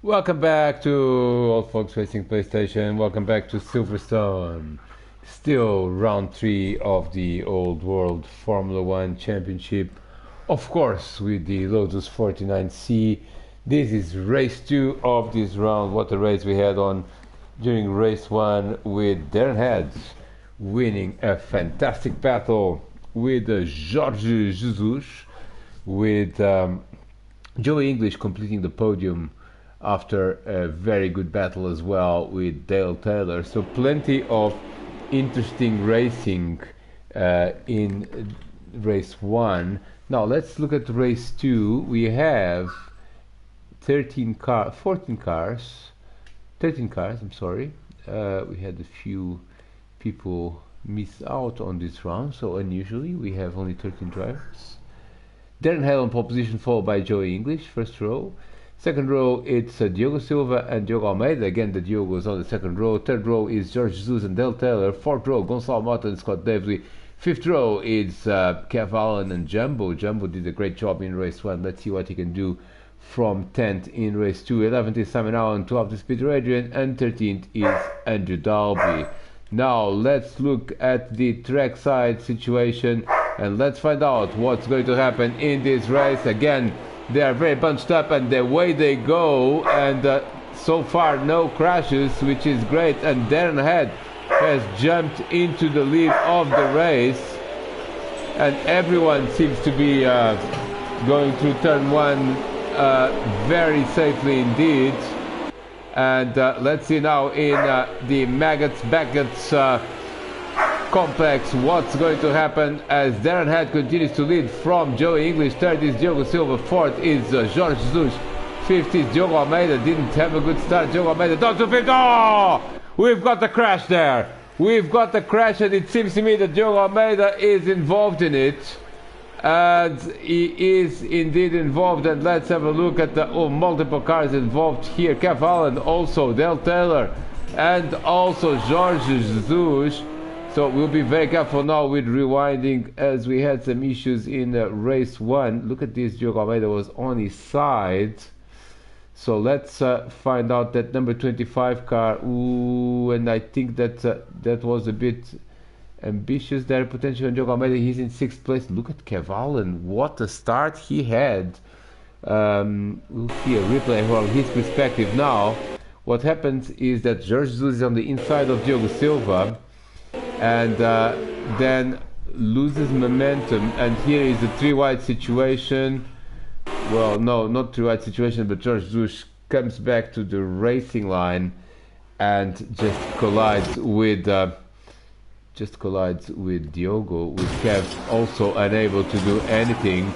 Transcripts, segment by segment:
Welcome back to Old Folks Racing PlayStation. Welcome back to Silverstone. Still round 3 of the Old World Formula 1 Championship. Of course, with the Lotus 49C. This is race 2 of this round. What a race we had on during race 1 with Darren Heads winning a fantastic battle with Jorge Jesus, with Joey English completing the podium after a very good battle as well with Dale Taylor. So plenty of interesting racing in race 1. Now let's look at race 2. We have 13 cars, I'm sorry. We had a few people miss out on this round, so unusually we have only 13 drivers. Darren Hale on pole position, followed by Joey English, first row. Second row, it's Diogo Silva and Diogo Almeida. Again, the Diogo is on the second row. Third row is Jorge Jesus and Dale Taylor. Fourth row, Gonçalo Mota and Scott Davely. Fifth row is Kev Allen and Jumbo. Jumbo did a great job in race 1. Let's see what he can do from 10th in race 2. 11th is Simon Allen, 12th is Peter Adrian, and 13th is Andrew Dalby. Now, let's look at the trackside situation and let's find out what's going to happen in this race. Again, they are very bunched up and the way they go, and so far no crashes, which is great. And Darren Head has jumped into the lead of the race, and everyone seems to be going through turn 1 very safely indeed. And let's see now in the Baggots complex what's going to happen as Darren Head continues to lead from Joey English. Third is Diogo Silva, fourth is Jorge Jesus, fifth is Diogo Almeida. Didn't have a good start. Diogo Almeida down to fifth. Oh, we've got the crash there. We've got the crash, and it seems to me that Diogo Almeida is involved in it, and he is indeed involved. And let's have a look at the multiple cars involved here. Kev Allen, also Dale Taylor, and also Jorge Jesus. So we'll be very careful now with rewinding, as we had some issues in race 1. Look at this, Diogo Almeida was on his side. So let's find out that number 25 car. Ooh, and I think that that was a bit ambitious there. Potential on Diogo Almeida. He's in 6th place. Look at Kev Allen. What a start he had. We'll see a replay from his perspective now. What happens is that Jorge Jesus is on the inside of Diogo Silva, and then loses momentum, and here is a 3-wide situation. Well, no, not 3-wide situation, but Jorge Jesus comes back to the racing line and just collides with Diogo, with Kev also unable to do anything.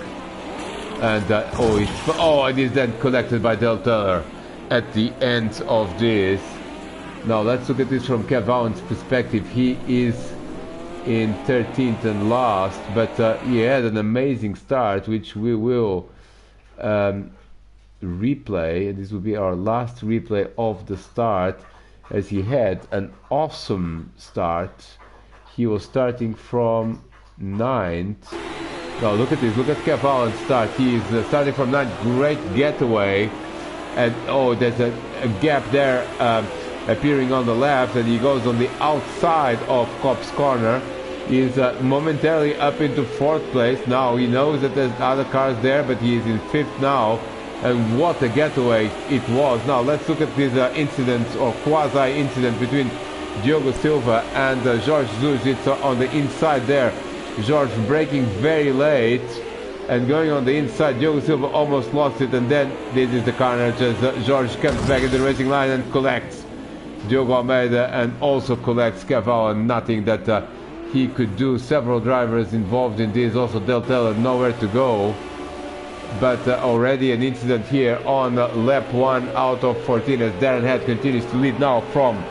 And it is then collected by Del Taylor at the end of this. Now let's look at this from Kev Allen's perspective. He is in 13th and last, but he had an amazing start, which we will replay. And this will be our last replay of the start, as he had an awesome start. He was starting from 9th. Now look at this, look at Kev Allen's start. He is starting from 9th, great getaway. And there's a gap there appearing on the left, and he goes on the outside of Kopp's corner. He's momentarily up into 4th place. Now he knows that there's other cars there, but he is in 5th now, and what a getaway it was. Now let's look at this incident, or quasi-incident, between Diogo Silva and Jorge Jesus. It's on the inside there. Jorge braking very late and going on the inside. Diogo Silva almost lost it, and then this is the carnage as Jorge comes back in the racing line and collects Diogo Almeida and also collects Kev Allen. Nothing that he could do. Several drivers involved in this. Also Del Taylor nowhere to go. But already an incident here on lap 1 out of 14 as Darren Head continues to lead now from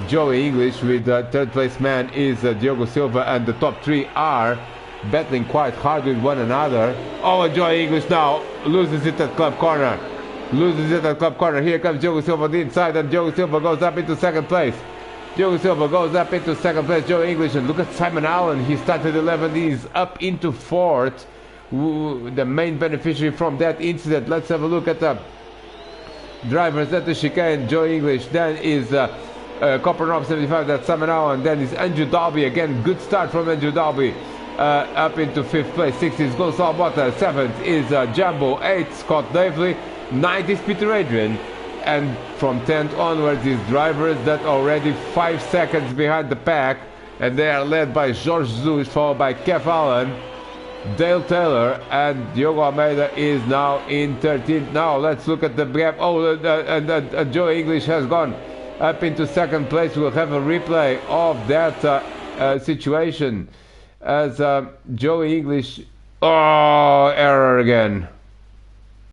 Joey English. With 3rd place man is Diogo Silva, and the top 3 are battling quite hard with one another. And Joey English now loses it at club corner. Here comes Diogo Silva on the inside, and Diogo Silva goes up into 2nd place. Joey English, and look at Simon Allen. He started 11th, he's up into 4th. The main beneficiary from that incident. Let's have a look at drivers at the chicane. Joe English, then is Copperknob 75, that's Samanao, and then is Andrew Dalby. Again, good start from Andrew Dalby. Up into 5th place. 6th is Gonçalo Bota. 7th is Jumbo. 8th Scott Davely. 9th is Peter Adrian. And from 10th onwards is drivers that are already 5 seconds behind the pack, and they are led by Jorge Jesus, followed by Kev Allen, Dale Taylor, and Diogo Almeida is now in 13th. Now let's look at the gap. Oh, and Joe English has gone up into 2nd place. We'll have a replay of that situation as Joe English. Oh, error again.